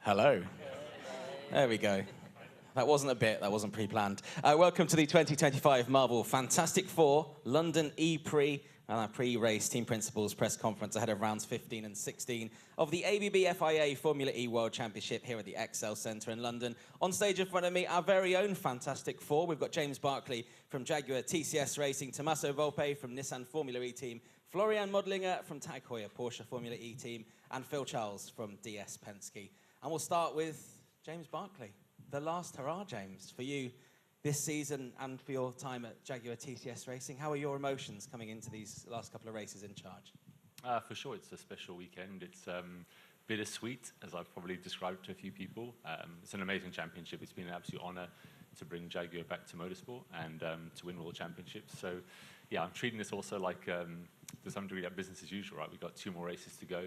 Hello. There we go. That wasn't a bit, that wasn't pre-planned. Welcome to the 2025 Marvel Fantastic Four London E-Prix and our pre-race team principals press conference ahead of rounds 15 and 16 of the ABB FIA Formula E World Championship here at the Excel Centre in London. On stage in front of me, our very own Fantastic Four. We've got James Barclay from Jaguar TCS Racing, Tommaso Volpe from Nissan Formula E team, Florian Modlinger from Tag Heuer Porsche Formula E team, and Phil Charles from DS Penske. And we'll start with James Barclay. The last hurrah, James, for you this season and for your time at Jaguar TCS Racing. How are your emotions coming into these last couple of races in charge? For sure, it's a special weekend. It's bittersweet, as I've probably described to a few people. It's an amazing championship. It's been an absolute honour to bring Jaguar back to motorsport and to win world championships. So, yeah, I'm treating this also like, to some degree, like business as usual, right? We've got 2 more races to go.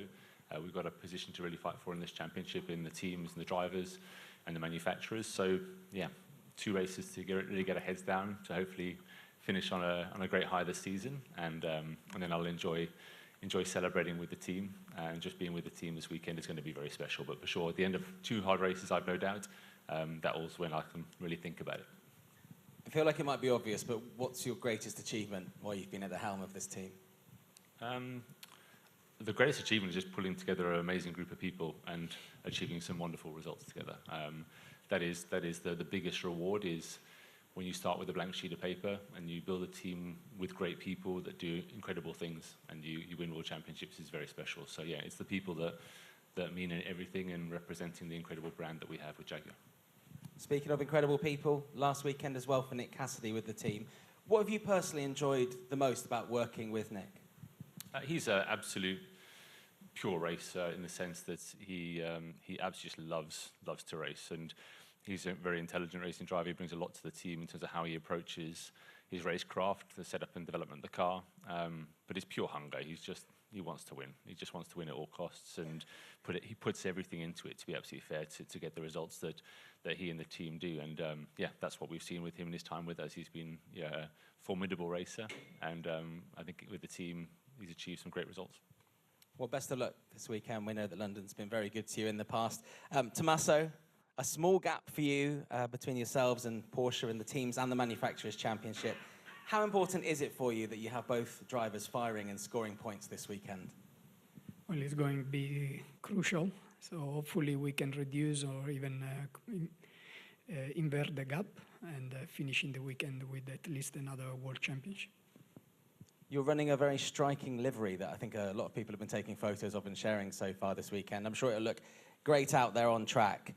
We've got a position to really fight for in this championship in the teams and the drivers and the manufacturers. So, yeah, 2 races to really get our heads down to hopefully finish on a great high this season, and then I'll enjoy celebrating with the team, and just being with the team this weekend is going to be very special. But for sure, at the end of 2 hard races, I've no doubt, that was when I can really think about it. I feel like it might be obvious, but what's your greatest achievement while you've been at the helm of this team? The greatest achievement is just pulling together an amazing group of people and achieving some wonderful results together. That is the biggest reward, is when you start with a blank sheet of paper and you build a team with great people that do incredible things and you win world championships is very special. So yeah, it's the people that mean everything and representing the incredible brand that we have with Jaguar. Speaking of incredible people, last weekend as well for Nick Cassidy with the team. What have you personally enjoyed the most about working with Nick? He's an absolute pure racer in the sense that he absolutely just loves to race, and he's a very intelligent racing driver. He brings a lot to the team in terms of how he approaches his racecraft, the setup and development of the car. But it's pure hunger. He wants to win. He just wants to win at all costs, and he puts everything into it to be absolutely fair to get the results that he and the team do. And yeah, that's what we've seen with him in his time with us. He's been a formidable racer, and I think with the team, he's achieved some great results. Well, best of luck this weekend. We know that London's been very good to you in the past. Tommaso, a small gap for you between yourselves and Porsche in the teams and the manufacturers' championship. How important is it for you that you have both drivers firing and scoring points this weekend? Well, it's going to be crucial. So hopefully we can reduce or even invert the gap and finish in the weekend with at least another world championship. You're running a very striking livery that I think a lot of people have been taking photos of and sharing so far this weekend. I'm sure it'll look great out there on track.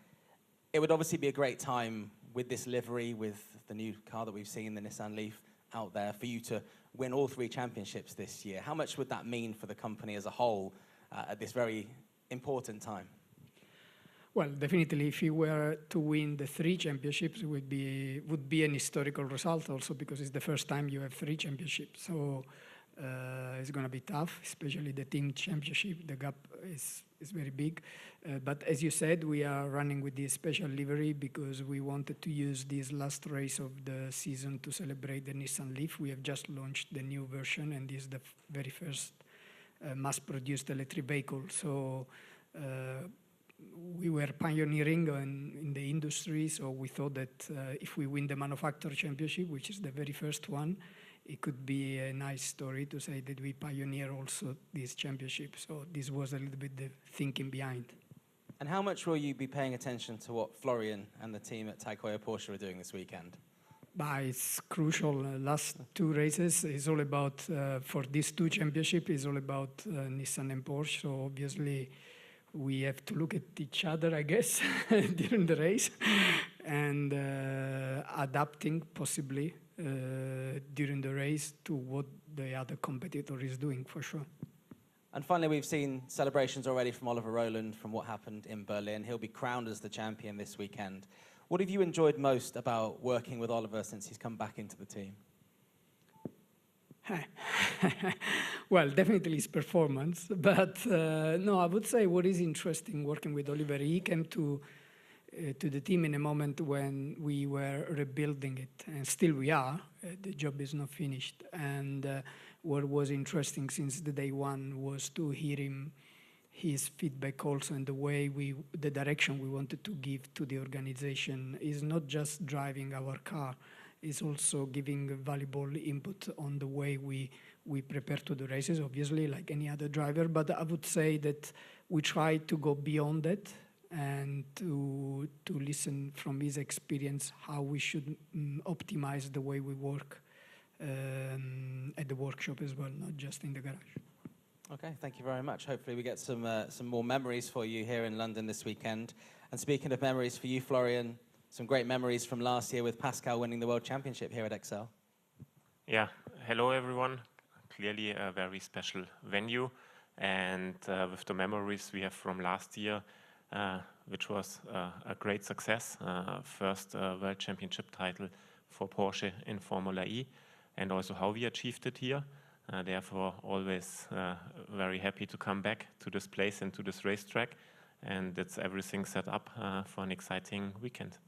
It would obviously be a great time with this livery, with the new car that we've seen, the Nissan Leaf, out there, for you to win all 3 championships this year. How much would that mean for the company as a whole at this very important time? Well, definitely, if you were to win the 3 championships, it would be an historical result also, because it's the first time you have 3 championships. So it's going to be tough, especially the team championship. The gap is very big. But as you said, we are running with this special livery because we wanted to use this last race of the season to celebrate the Nissan Leaf. We have just launched the new version, and this is the very first mass-produced electric vehicle. So we were pioneering in the industry, so we thought that if we win the manufacturer championship, which is the very first one, it could be a nice story to say that we pioneer also this championship. So this was a little bit the thinking behind. And how much will you be paying attention to what Florian and the team at Tag Heuer Porsche are doing this weekend? But it's crucial. Last 2 races is all about, for these 2 championships, is all about Nissan and Porsche. So obviously, we have to look at each other, I guess, during the race, and adapting possibly during the race to what the other competitor is doing, for sure. And finally, we've seen celebrations already from Oliver Rowland from what happened in Berlin. He'll be crowned as the champion this weekend. What have you enjoyed most about working with Oliver since he's come back into the team? Well, definitely his performance, but no, I would say what is interesting working with Oliver, he came to the team in a moment when we were rebuilding it, and still we are. The job is not finished, and what was interesting since the day one was to hear him his feedback also and the direction we wanted to give to the organization is not just driving our car, is also giving valuable input on the way we prepare to the races, obviously, like any other driver. But I would say that we try to go beyond that and to listen from his experience how we should optimize the way we work at the workshop as well, not just in the garage. Okay, thank you very much. Hopefully we get some more memories for you here in London this weekend. And speaking of memories for you, Florian, some great memories from last year with Pascal winning the World Championship here at Excel. Yeah, hello everyone. Clearly a very special venue, and with the memories we have from last year, which was a great success. First World Championship title for Porsche in Formula E, and also how we achieved it here. Therefore, always very happy to come back to this place and to this racetrack, and it's everything set up for an exciting weekend.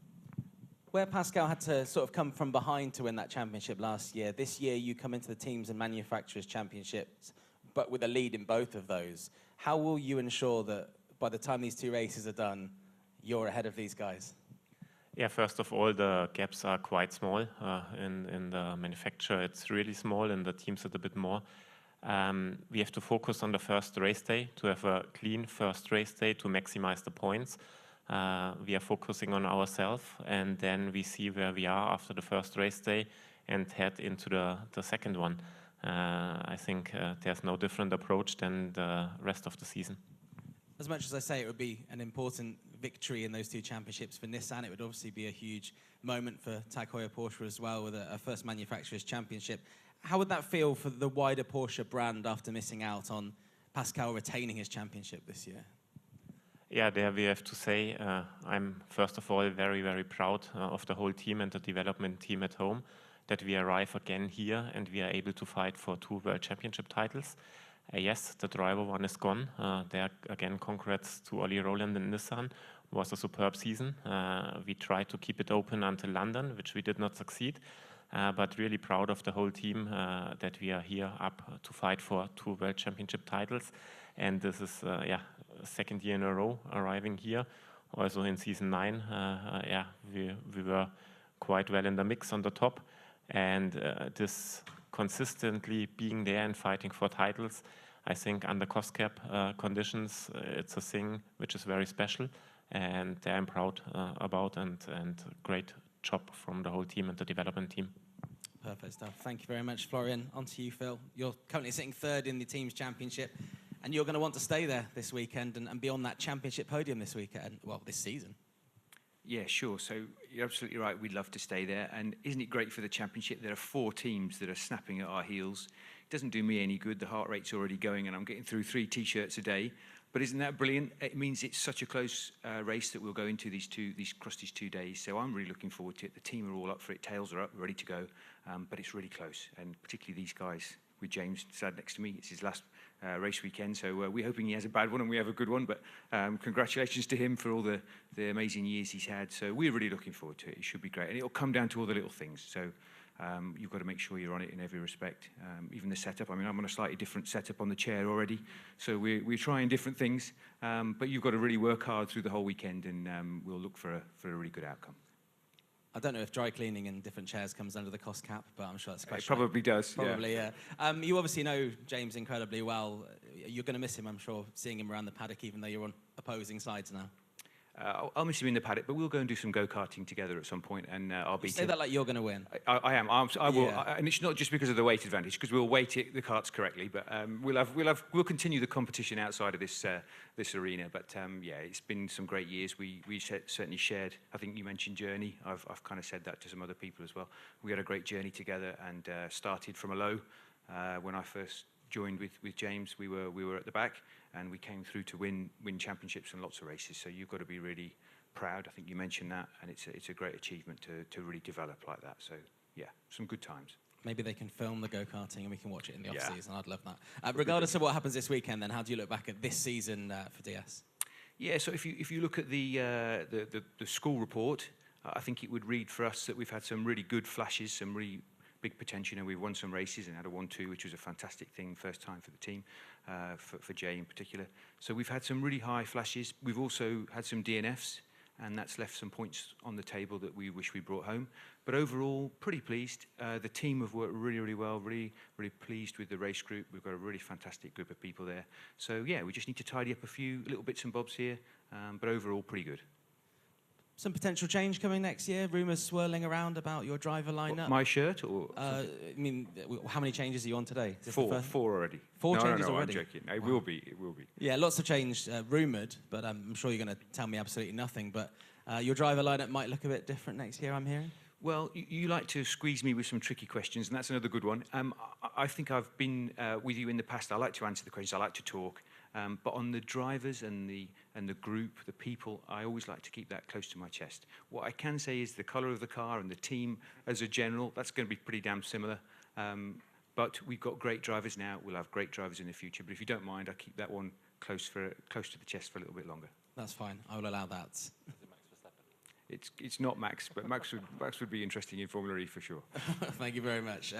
Where Pascal had to sort of come from behind to win that championship last year, this year you come into the Teams and Manufacturers Championships, but with a lead in both of those. How will you ensure that by the time these two races are done, you're ahead of these guys? Yeah, first of all, the gaps are quite small. In the manufacturer, it's really small, and the teams it's a bit more. We have to focus on the first race day to have a clean first race day to maximize the points. We are focusing on ourselves, and then we see where we are after the first race day and head into the second one. I think there's no different approach than the rest of the season. As much as I say it would be an important victory in those two championships for Nissan, it would obviously be a huge moment for Tag Heuer Porsche as well, with a first Manufacturers Championship. How would that feel for the wider Porsche brand after missing out on Pascal retaining his championship this year? Yeah, there we have to say I'm first of all very, very proud of the whole team and the development team at home, that we arrive again here and we are able to fight for 2 World Championship titles. Yes, the driver one is gone. There again, congrats to Olli Roland and Nissan. It was a superb season. We tried to keep it open until London, which we did not succeed. But really proud of the whole team that we are here up to fight for 2 World Championship titles. And this is, second year in a row arriving here. Also in season 9, we were quite well in the mix on the top. And this consistently being there and fighting for titles, I think under cost cap conditions, it's a thing which is very special. And I'm proud about, and great job from the whole team and the development team. Perfect stuff. Thank you very much, Florian. On to you, Phil. You're currently sitting third in the Teams Championship, and you're going to want to stay there this weekend and be on that championship podium this weekend, well, this season. Yeah, sure. So you're absolutely right. We'd love to stay there. And isn't it great for the championship? There are 4 teams that are snapping at our heels. It doesn't do me any good. The heart rate's already going, and I'm getting through 3 T-shirts a day. But isn't that brilliant? It means it's such a close race that we'll go into across these 2 days. So I'm really looking forward to it. The team are all up for it. Tails are up, ready to go. But it's really close, and particularly these guys. With James sat next to me, it's his last race weekend, so we're hoping he has a bad one and we have a good one. But congratulations to him for all the amazing years he's had. So we're really looking forward to it. It should be great, and it'll come down to all the little things. So you've got to make sure you're on it in every respect. Even the setup. I mean, I'm on a slightly different setup on the chair already, so we're trying different things. But you've got to really work hard through the whole weekend, and we'll look for a really good outcome. I don't know if dry cleaning in different chairs comes under the cost cap, but I'm sure that's a question. It probably does. Probably, yeah. You obviously know James incredibly well. You're going to miss him, I'm sure, seeing him around the paddock, even though you're on opposing sides now. I'll miss him in the paddock, but we'll go and do some go-karting together at some point, and I'll beat him. Say that like you're going to win. I am. I will, Yeah. and it's not just because of the weight advantage, because we'll weight the carts correctly. But we'll continue the competition outside of this arena. But it's been some great years. We certainly shared. I think you mentioned journey. I've kind of said that to some other people as well. We had a great journey together, and started from a low. When I first joined with James, we were at the back, and we came through to win championships and lots of races. So you've got to be really proud. I think you mentioned that, and it's a great achievement to really develop like that. So yeah, some good times. Maybe they can film the go-karting and we can watch it in the off-season. I'd love that. Regardless of what happens this weekend, then how do you look back at this season for DS? Yeah, so if you look at the school report, I think it would read for us that we've had some really good flashes, some really big potential. You know, we've won some races and had a 1-2, which was a fantastic thing, first time for the team, for Jay in particular. So we've had some really high flashes. We've also had some DNFs, and that's left some points on the table that we wish we brought home. But overall, pretty pleased. The team have worked really, really well, really, really pleased with the race group. We've got a really fantastic group of people there. So yeah, we just need to tidy up a few little bits and bobs here, but overall, pretty good. Some potential change coming next year. Rumours swirling around about your driver lineup. My shirt or? I mean, how many changes are you on today? Is this the first? Four already. Four changes no, already? I'm joking. It will be. Yeah, lots of change rumoured, but I'm sure you're going to tell me absolutely nothing. But your driver lineup might look a bit different next year, I'm hearing? Well, you like to squeeze me with some tricky questions, and that's another good one. I think I've been with you in the past. I like to answer the questions. I like to talk. But on the drivers and the group, the people, I always like to keep that close to my chest. What I can say is the colour of the car and the team as a general, that's going to be pretty damn similar. But we've got great drivers now. We'll have great drivers in the future. But if you don't mind, I'll keep that one close to the chest for a little bit longer. That's fine. I will allow that. It's not Max, but Max would be interesting in Formula E for sure. Thank you very much.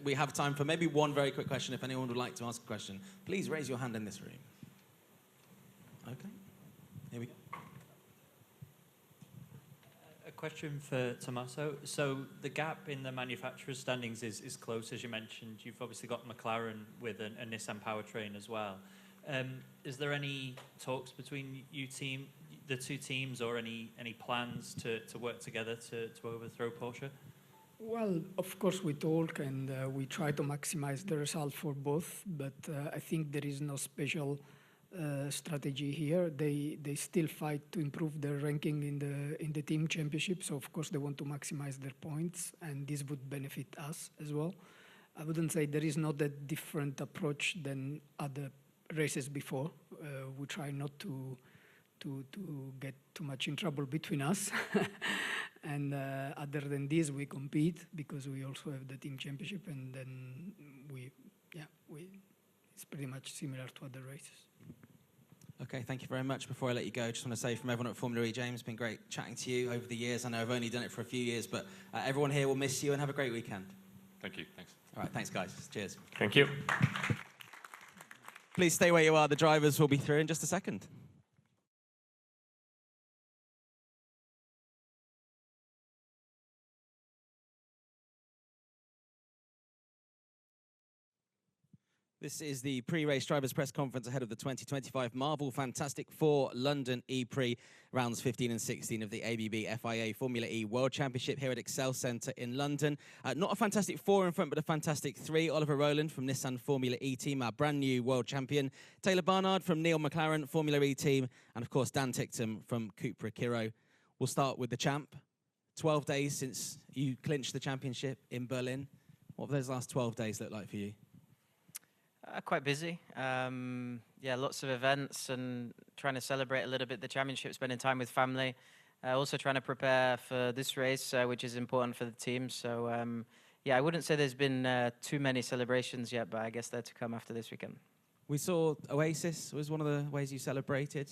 We have time for maybe one very quick question. If anyone would like to ask a question, please raise your hand in this room. Okay. Here we go. A question for Tommaso. So the gap in the manufacturers' standings is close, as you mentioned. You've obviously got McLaren with a Nissan powertrain as well. Is there any talks between the two teams, or any plans to work together to overthrow Porsche? Well, of course we talk and we try to maximize the result for both, but I think there is no special strategy here. They still fight to improve their ranking in the team championship, so of course they want to maximize their points, and this would benefit us as well. I wouldn't say there is not a different approach than other races before. We try not to get too much in trouble between us. And other than this, we compete because we also have the team championship, and then it's pretty much similar to other races. Okay, thank you very much. Before I let you go, I just want to say from everyone at Formula E, James, it's been great chatting to you over the years. I know I've only done it for a few years, but everyone here will miss you, and have a great weekend. Thank you. Thanks. All right, thanks, guys. Cheers. Thank you. Please stay where you are. The drivers will be through in just a second. This is the pre-race drivers' press conference ahead of the 2025 Marvel Fantastic Four London E-Prix rounds 15 and 16 of the ABB FIA Formula E World Championship here at Excel Centre in London. Not a Fantastic Four in front, but a Fantastic Three. Oliver Rowland from Nissan Formula E team, our brand new world champion. Taylor Barnard from Neil McLaren Formula E team. And of course, Dan Ticktum from Cupra Kiro. We'll start with the champ. 12 days since you clinched the championship in Berlin. What have those last 12 days looked like for you? Quite busy. Yeah, lots of events and trying to celebrate a little bit the championship, spending time with family. Also trying to prepare for this race, which is important for the team. So, yeah, I wouldn't say there's been too many celebrations yet, but I guess they're to come after this weekend. We saw Oasis was one of the ways you celebrated.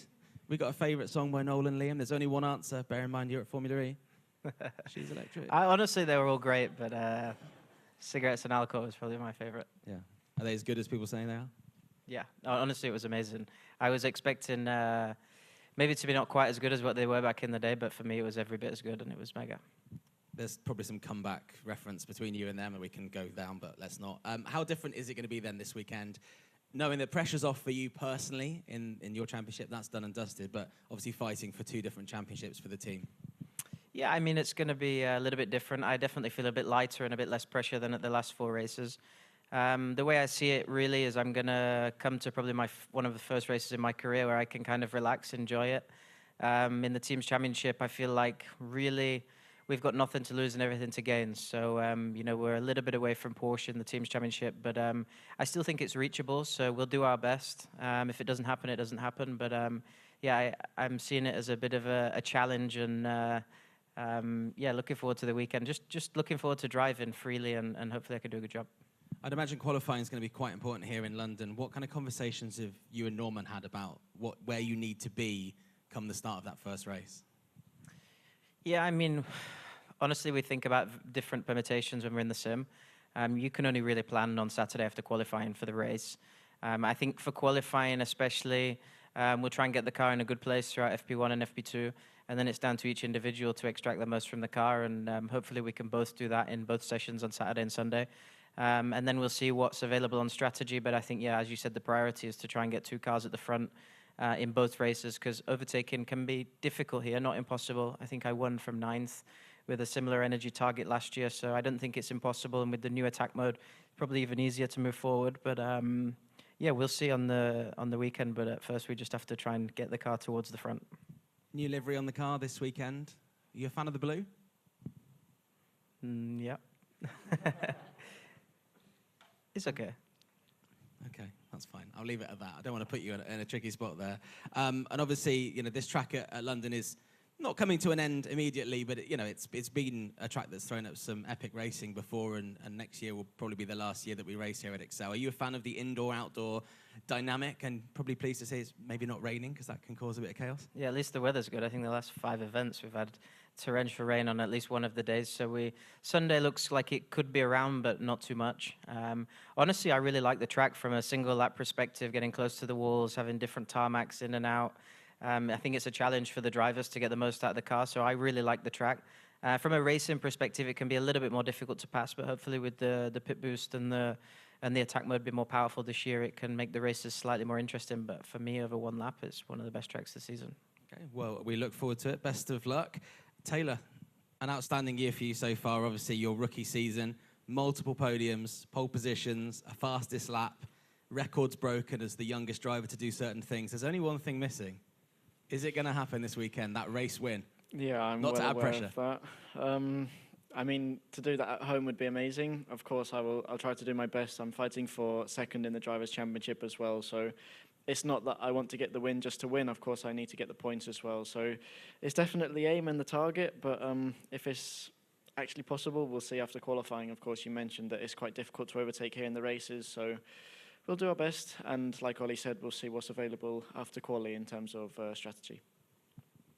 We got a favourite song by Nolan Liam. There's only one answer. Bear in mind you're at Formula E. She's electric. Honestly, they were all great, but cigarettes and alcohol is probably my favourite. Yeah. Are they as good as people say they are? Yeah, honestly, it was amazing. I was expecting maybe to be not quite as good as what they were back in the day, but for me, it was every bit as good, and it was mega. There's probably some comeback reference between you and them, and we can go down, but let's not. How different is it going to be then this weekend? Knowing that pressure's off for you personally in your championship, that's done and dusted, but obviously fighting for two different championships for the team. Yeah, I mean, it's going to be a little bit different. I definitely feel a bit lighter and a bit less pressure than at the last four races. The way I see it really is I'm going to come to probably one of the first races in my career where I can kind of relax, enjoy it. In the team's championship, I feel like really we've got nothing to lose and everything to gain. So, you know, we're a little bit away from Porsche in the team's championship, but I still think it's reachable, so we'll do our best. If it doesn't happen, it doesn't happen. But, yeah, I'm seeing it as a bit of a challenge and, yeah, looking forward to the weekend. Just looking forward to driving freely and hopefully I can do a good job. I'd imagine qualifying is going to be quite important here in London. What kind of conversations have you and Norman had about where you need to be come the start of that first race? Yeah, I mean, honestly, we think about different permutations when we're in the sim. You can only really plan on Saturday after qualifying for the race. I think for qualifying especially, we'll try and get the car in a good place throughout FP1 and FP2, and then it's down to each individual to extract the most from the car, and hopefully we can both do that in both sessions on Saturday and Sunday. And then we'll see what's available on strategy, but I think, yeah, as you said, the priority is to try and get 2 cars at the front in both races, because overtaking can be difficult here, not impossible. I think I won from 9th with a similar energy target last year, so I don't think it's impossible, and with the new attack mode, probably even easier to move forward, but yeah, we'll see on the weekend, but at first we just have to try and get the car towards the front. New livery on the car this weekend. Are you a fan of the blue? Yeah. It's okay. Okay, that's fine. I'll leave it at that. I don't want to put you in a tricky spot there. And obviously, you know, this track at London is not coming to an end immediately, but it's been a track that's thrown up some epic racing before, and next year will probably be the last year that we race here at Excel. Are you a fan of the indoor-outdoor dynamic? And probably pleased to say it's maybe not raining, because that can cause a bit of chaos. Yeah, at least the weather's good. I think the last 5 events we've had torrential rain on at least one of the days. So Sunday looks like it could be around, but not too much. Honestly, I really like the track from a single lap perspective, getting close to the walls, having different tarmacs in and out. I think it's a challenge for the drivers to get the most out of the car, so I really like the track. From a racing perspective, it can be a little bit more difficult to pass, but hopefully with the pit boost and the attack mode be more powerful this year, it can make the races slightly more interesting. But for me, over 1 lap, it's one of the best tracks this season. Okay, well, we look forward to it. Best of luck. Taylor, an outstanding year for you so far. Obviously, your rookie season, multiple podiums, pole positions, a fastest lap, records broken as the youngest driver to do certain things. There's only one thing missing. Is it going to happen this weekend, that race win? Yeah, I'm Not well to add aware pressure. of that. I mean, to do that at home would be amazing. Of course, I'll try to do my best. I'm fighting for second in the Drivers' Championship as well, so it's not that I want to get the win just to win. Of course, I need to get the points as well. So it's definitely aim and the target, but if it's actually possible, we'll see after qualifying. Of course, you mentioned that it's quite difficult to overtake here in the races, so we'll do our best. And like Ollie said, we'll see what's available after quali in terms of strategy.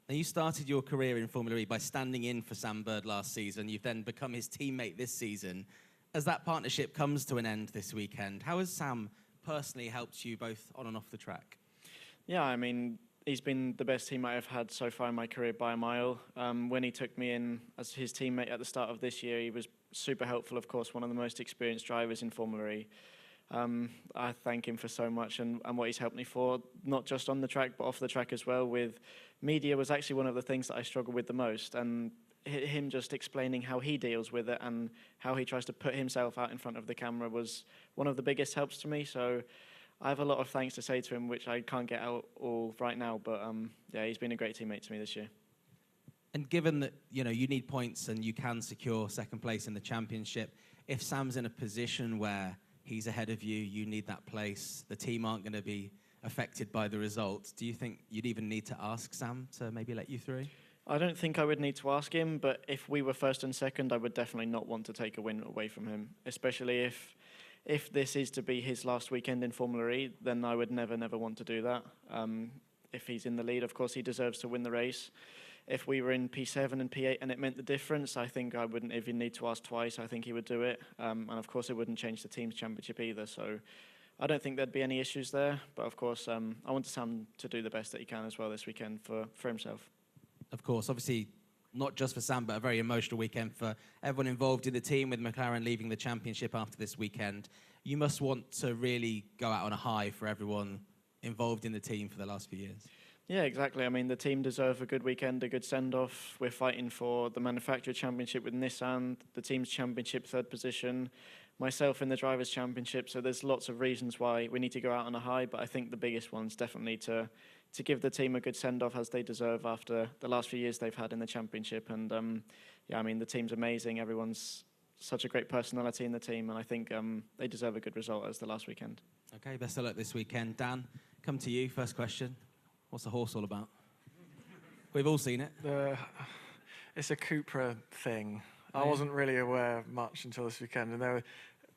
Now, you started your career in Formula E by standing in for Sam Bird last season. You've then become his teammate this season. As that partnership comes to an end this weekend, how has Sam personally helped you both on and off the track? Yeah, I mean, he's been the best teammate I've had so far in my career by a mile. When he took me in as his teammate at the start of this year, he was super helpful, of course, one of the most experienced drivers in Formula E. I thank him for so much and what he's helped me for, not just on the track, but off the track as well. With media was actually one of the things that I struggled with the most, and him just explaining how he deals with it and how he tries to put himself out in front of the camera was one of the biggest helps to me. So I have a lot of thanks to say to him, which I can't get out all right now, but yeah, he's been a great teammate to me this year. And given that, you know, you need points and you can secure second place in the championship, if Sam's in a position where he's ahead of you, you need that place, the team aren't going to be affected by the results, do you think you'd even need to ask Sam to maybe let you through? I don't think I would need to ask him, but if we were first and second, I would definitely not want to take a win away from him, especially if this is to be his last weekend in Formula E, then I would never want to do that. If he's in the lead, of course, he deserves to win the race. If we were in P7 and P8 and it meant the difference, I think I wouldn't even need to ask twice. I think he would do it. And of course, it wouldn't change the team's championship either. So I don't think there'd be any issues there. But of course, I want Sam to do the best that he can as well this weekend for himself. Of course, obviously, not just for Sam, but a very emotional weekend for everyone involved in the team, with McLaren leaving the championship after this weekend. You must want to really go out on a high for everyone involved in the team for the last few years. Yeah, exactly. I mean, the team deserve a good weekend, a good send-off. We're fighting for the manufacturer championship with Nissan, the team's championship third position, myself in the drivers' championship. So there's lots of reasons why we need to go out on a high, but I think the biggest one's definitely to give the team a good send-off as they deserve after the last few years they've had in the championship. And yeah, I mean, the team's amazing. Everyone's such a great personality in the team, and I think they deserve a good result as the last weekend. Okay, best of luck this weekend. Dan, come to you. First question. What's the horse all about? We've all seen it. It's a Cupra thing. I wasn't really aware much until this weekend, and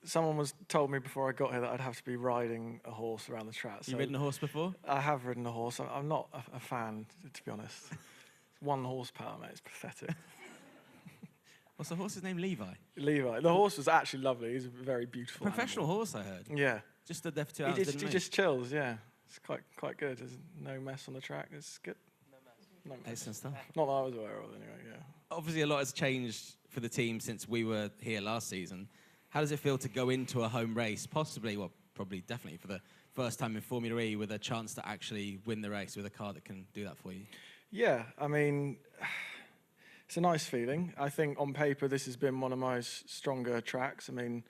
someone told me before I got here that I'd have to be riding a horse around the track. You've ridden a horse before? I have ridden a horse. I'm not a fan, to be honest. It's 1 horsepower, mate. It's pathetic. What's the horse's name? Levi. Levi. The horse was actually lovely. He's a very beautiful Professional animal. horse, I heard. Yeah. Just stood there for 2 hours. He didn't just chills, yeah. It's quite good. There's no mess on the track. It's good. No mess. Excellent stuff. Not that I was aware of, anyway, yeah. Obviously, a lot has changed for the team since we were here last season. How does it feel to go into a home race, possibly, well, probably definitely for the first time in Formula E, with a chance to actually win the race with a car that can do that for you? Yeah, I mean, it's a nice feeling. I think on paper this has been one of my stronger tracks. I mean,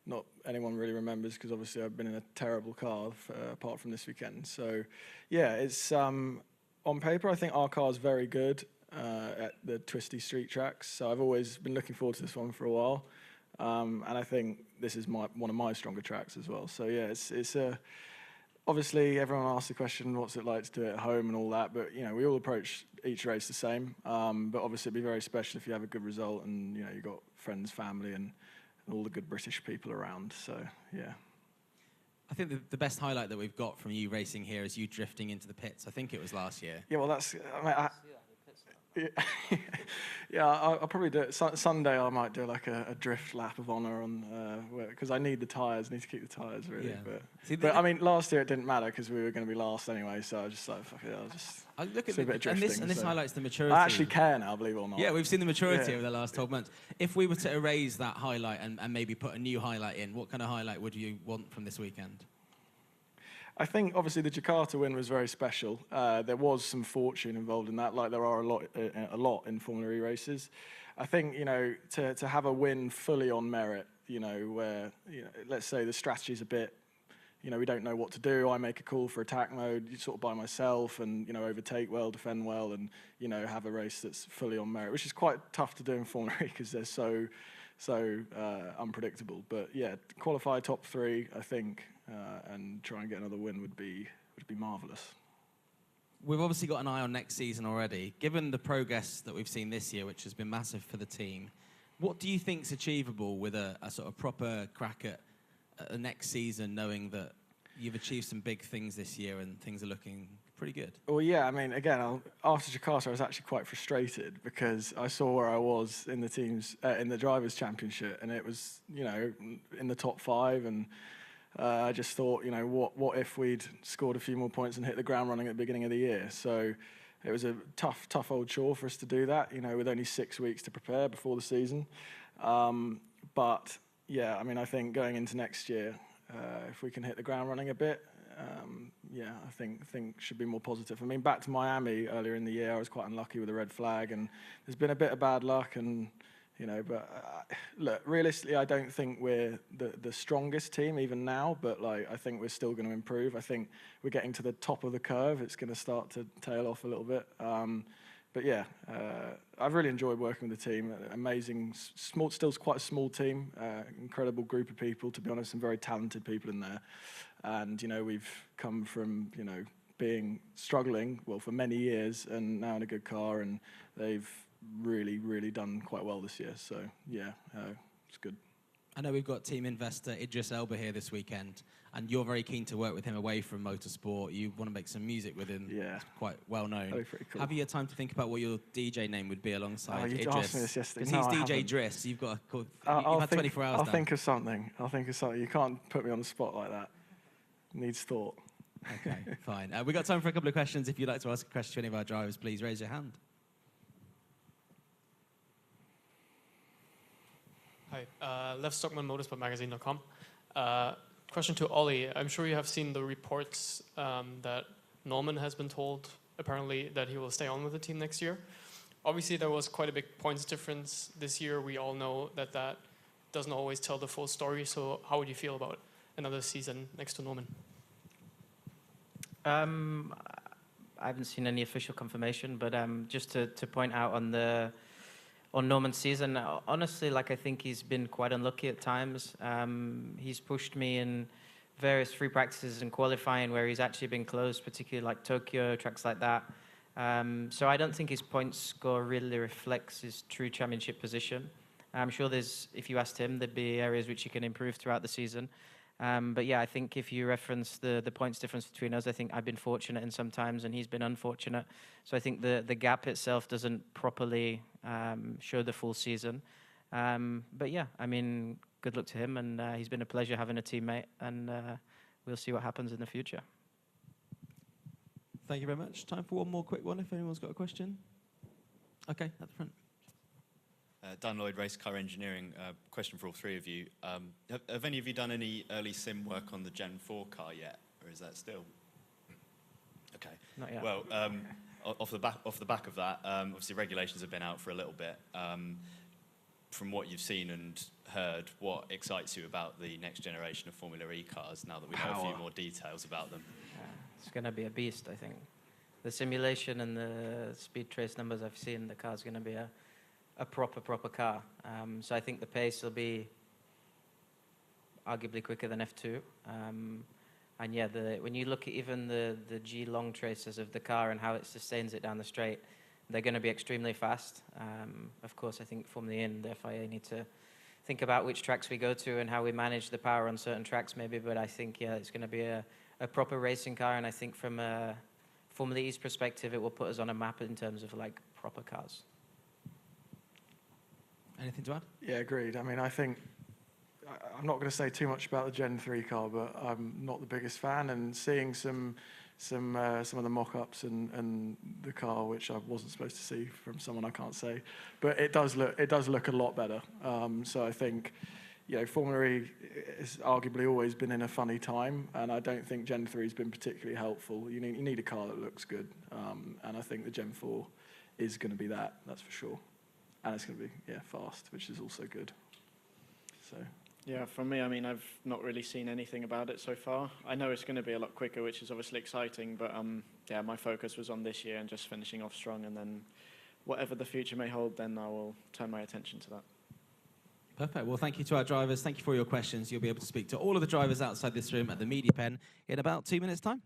not anyone really remembers because obviously I've been in a terrible car apart from this weekend. So, yeah, it's on paper I think our car is very good at the twisty street tracks. So I've always been looking forward to this one for a while, and I think this is one of my stronger tracks as well. So yeah, it's obviously everyone asks the question, what's it like to do it at home and all that, but you know we all approach each race the same. But obviously it'd be very special if you have a good result and you know you've got friends, family, and all the good British people around. So yeah. I think the best highlight that we've got from you racing here is you drifting into the pits. I think it was last year. Yeah, well that's. Yeah, I'll probably do it. Sunday I might do like a drift lap of honour on because I need the tyres. Need to keep the tyres really. Yeah. But I mean, last year it didn't matter because we were going to be last anyway. So I was just like, fuck it, I'll just. I look at do a bit of drifting, and this so. highlights the maturity. I actually care now, believe it or not. Yeah, we've seen the maturity Yeah. over the last 12 months. If we were to erase that highlight and maybe put a new highlight in, what kind of highlight would you want from this weekend? I think obviously the Jakarta win was very special. There was some fortune involved in that, like there are a lot in Formula E races. I think you know to have a win fully on merit, you know, where you know, let's say the strategy's a bit, you know, we don't know what to do. I make a call for attack mode, sort of by myself, and you know, overtake well, defend well, and you know, have a race that's fully on merit, which is quite tough to do in Formula E because they're so unpredictable. But yeah, qualify top 3, I think, and try and get another win would be marvellous. We've obviously got an eye on next season already. Given the progress that we've seen this year, which has been massive for the team, what do you think is achievable with a sort of proper crack at the next season, knowing that you've achieved some big things this year and things are looking pretty good? Well, yeah, I mean, again, after Jakarta, I was actually quite frustrated because I saw where I was in the teams, in the Drivers' Championship, and it was, you know, in the top 5, and I just thought, you know, what if we'd scored a few more points and hit the ground running at the beginning of the year? So it was a tough old chore for us to do that, you know, with only 6 weeks to prepare before the season. But, yeah, I mean, I think going into next year, if we can hit the ground running a bit, yeah, I think should be more positive. I mean, back to Miami earlier in the year, I was quite unlucky with a red flag, and there's been a bit of bad luck, and you know. But look, realistically, I don't think we're the strongest team even now. But like, I think we're still going to improve. I think we're getting to the top of the curve. It's going to start to tail off a little bit. But yeah, I've really enjoyed working with the team. Amazing, still quite a small team, incredible group of people, to be honest, some very talented people in there. And, you know, we've come from, you know, struggling, well, for many years, and now in a good car, and they've really done quite well this year. So, yeah, it's good. I know we've got team investor Idris Elba here this weekend, and you're very keen to work with him away from motorsport. You want to make some music with him. Yeah. It's quite well known. Oh, pretty cool. Have you had time to think about what your DJ name would be alongside you Idris? asked me this yesterday. Because No, he's I DJ haven't. Driss. You've got you've had 24 hours I'll now. think of something. You can't put me on the spot like that. It needs thought. Okay, fine. We've got time for a couple of questions. If you'd like to ask a question to any of our drivers, please raise your hand. Hi, LeftStockmanMotorsportMagazine.com. Question to Ollie. I'm sure you have seen the reports that Norman has been told, apparently, that he will stay on with the team next year. Obviously, there was quite a big points difference this year. We all know that doesn't always tell the full story. So how would you feel about another season next to Norman? I haven't seen any official confirmation, but just to point out on Norman's season, honestly, like, I think he's been quite unlucky at times. He's pushed me in various free practices and qualifying where he's actually been close, particularly like Tokyo, tracks like that. So I don't think his point score really reflects his true championship position. I'm sure if you asked him, there'd be areas which he can improve throughout the season. But yeah, I think if you reference the points difference between us, I think I've been fortunate in some times and he's been unfortunate. So I think the gap itself doesn't properly show the full season. But yeah, I mean, good luck to him, and he's been a pleasure having a teammate, and we'll see what happens in the future. Thank you very much. Time for one more quick one if anyone's got a question. Okay, at the front. Dan Lloyd, Race Car Engineering. Question for all three of you. Have any of you done any early sim work on the Gen 4 car yet, or is that still? Okay. Not yet. Well, off the back of that, obviously regulations have been out for a little bit. From what you've seen and heard, what excites you about the next generation of Formula E cars now that we know a few more details about them? It's going to be a beast, I think. The simulation and the speed trace numbers I've seen, the car's going to be a proper car. So I think the pace will be arguably quicker than F2. And yeah, when you look at even the G long traces of the car and how it sustains it down the straight, they're going to be extremely fast. Of course, I think Formula E and the FIA need to think about which tracks we go to and how we manage the power on certain tracks maybe, but I think, yeah, it's going to be a proper racing car, and I think from a Formula E's perspective, it will put us on a map in terms of like proper cars. Anything to add? Yeah, agreed. I mean, I think I'm not going to say too much about the Gen 3 car, but I'm not the biggest fan, and seeing some of the mock-ups and the car, which I wasn't supposed to see from someone I can't say, but it does look a lot better. So I think, you know, Formula E has arguably always been in a funny time, and I don't think Gen 3 has been particularly helpful. You need a car that looks good, and I think the Gen 4 is going to be that's for sure. And it's going to be, fast, which is also good. So. Yeah, from me, I mean, I've not really seen anything about it so far. I know it's going to be a lot quicker, which is obviously exciting, but yeah, my focus was on this year and just finishing off strong, and then whatever the future may hold, then I will turn my attention to that. Perfect. Well, thank you to our drivers. Thank you for your questions. You'll be able to speak to all of the drivers outside this room at the media pen in about 2 minutes' time.